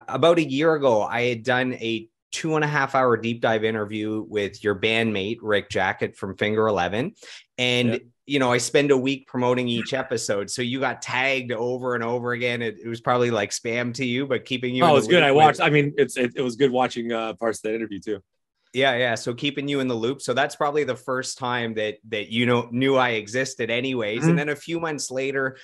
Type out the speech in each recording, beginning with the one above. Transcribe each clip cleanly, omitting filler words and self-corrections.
about a year ago, I had done a 2.5 hour deep dive interview with your bandmate, Rick Jacket from Finger 11. Yeah. And, I spend a week promoting each episode. So you got tagged over and over again. It was probably like spam to you, but keeping you Oh, in it the was good. loop I with, watched. I mean, it was good watching parts of that interview too. yeah. So keeping you in the loop. So that's probably the first time that knew I existed anyways. And Mhm. then a few months later,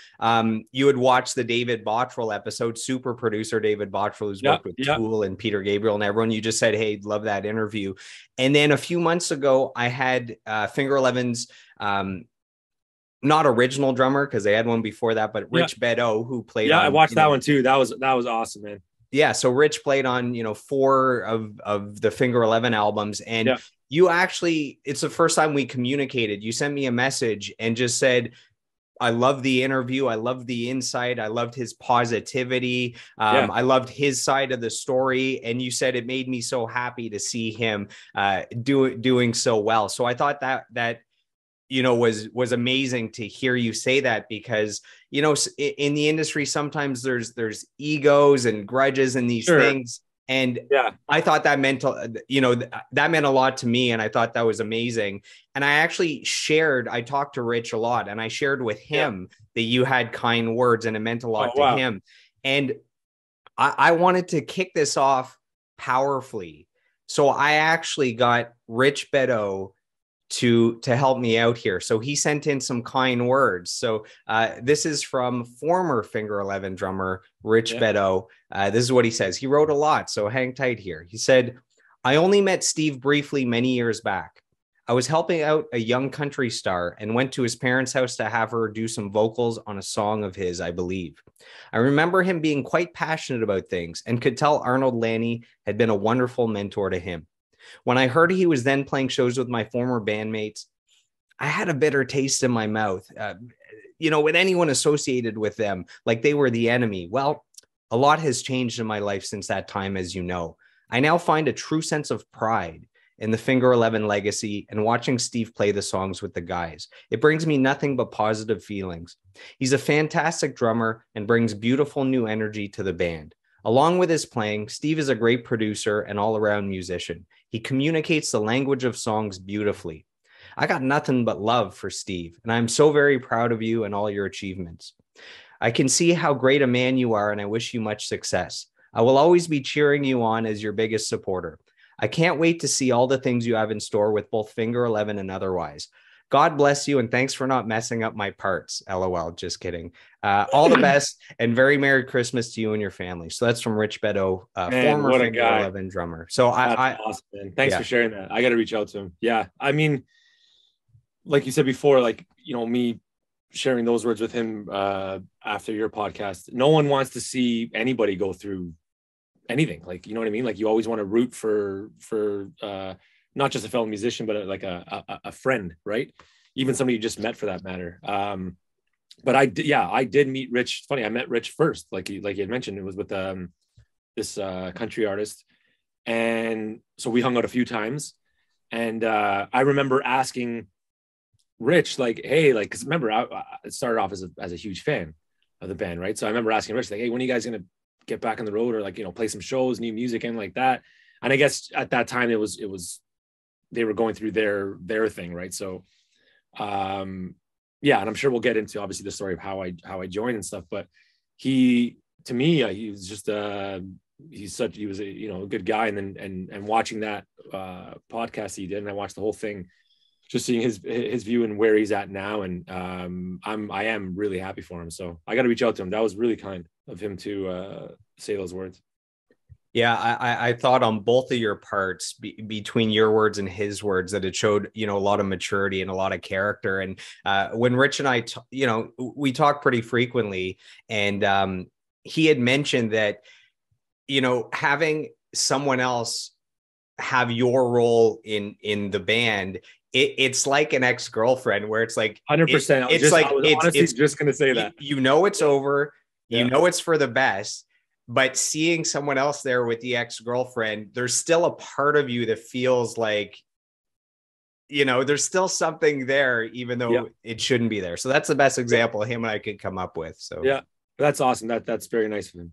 you had watched the David Bottrell episode, super producer David Bottrell, who's Yeah, worked with yeah, Tool and Peter Gabriel and everyone. You just said, hey, love that interview. And then a few months ago, I had Finger Eleven's not original drummer, because they had one before that, but yeah, Rich Beddoe, who played yeah. I on, watched that one too. That was awesome, man. yeah, so Rich played on, four of the Finger 11 albums. And Yeah. you actually, it's the first time we communicated. You sent me a message and just said, I love the interview. I loved the insight. I loved his positivity. Yeah. I loved his side of the story. And you said it made me so happy to see him doing so well. So I thought that was amazing to hear you say that, because in the industry sometimes there's egos and grudges and these Sure. things. And Yeah. I thought that meant that meant a lot to me, and I thought that was amazing. And I talked to Rich a lot, and I shared with Yeah. him that you had kind words and it meant a Oh, lot to wow. him. And I wanted to kick this off powerfully, so I actually got Rich Beddoe to help me out here. So he sent in some kind words. So this is from former Finger 11 drummer Rich Yeah. Beddoe. This is what he says. He wrote a lot, so hang tight here. He said, I only met Steve briefly many years back. I was helping out a young country star and went to his parents' house to have her do some vocals on a song of his, I believe. I remember him being quite passionate about things and could tell Arnold Lanny had been a wonderful mentor to him. When I heard he was then playing shows with my former bandmates, I had a bitter taste in my mouth. With anyone associated with them, like they were the enemy. Well, a lot has changed in my life since that time, as you know. I now find a true sense of pride in the Finger 11 legacy and watching Steve play the songs with the guys. It brings me nothing but positive feelings. He's a fantastic drummer and brings beautiful new energy to the band. Along with his playing, Steve is a great producer and all around musician. He communicates the language of songs beautifully. I got nothing but love for Steve, and I'm so very proud of you and all your achievements. I can see how great a man you are, and I wish you much success. I will always be cheering you on as your biggest supporter. I can't wait to see all the things you have in store with both Finger 11 and otherwise. God bless you, and thanks for not messing up my parts. LOL, just kidding. All the best, and very Merry Christmas to you and your family. So that's from Rich Beddoe, Man, former what a Finger guy. 11 drummer. So That's I awesome, man. Thanks for yeah, sharing that. I got to reach out to him. Yeah. I mean, like you said before, like, me sharing those words with him after your podcast, no one wants to see anybody go through anything. Like, you know what I mean? Like, you always want to root for not just a fellow musician, but like a friend, right? Even somebody you just met for that matter. But I did meet Rich. It's funny, I met Rich first, like you had mentioned. It was with this country artist, and so we hung out a few times. And I remember asking Rich, like, hey, like, because remember, I started off as a huge fan of the band, right? So I remember asking Rich, like, hey, when are you guys gonna get back on the road, or like, play some shows, new music, and like that? And I guess at that time it was they were going through their thing, right? So um yeah, and I'm sure we'll get into obviously the story of how I joined and stuff. But he, to me, he was just he was a a good guy. And then and watching that podcast he did, and I watched the whole thing, just seeing his view and where he's at now. And I am really happy for him. So I got to reach out to him. That was really kind of him to say those words. yeah, I thought on both of your parts, between your words and his words, that it showed, a lot of maturity and a lot of character. And when Rich and I, we talk pretty frequently, and he had mentioned that, having someone else have your role in the band, it's like an ex-girlfriend, where it's like 100%. it's I like was honestly it's just gonna say that. it's over, Yeah. it's for the best. But seeing someone else there with the ex-girlfriend, there's still a part of you that feels like, there's still something there, even Yeah. though it shouldn't be there. So that's the best example him and I could come up with. So Yeah. That's awesome. That's very nice of him.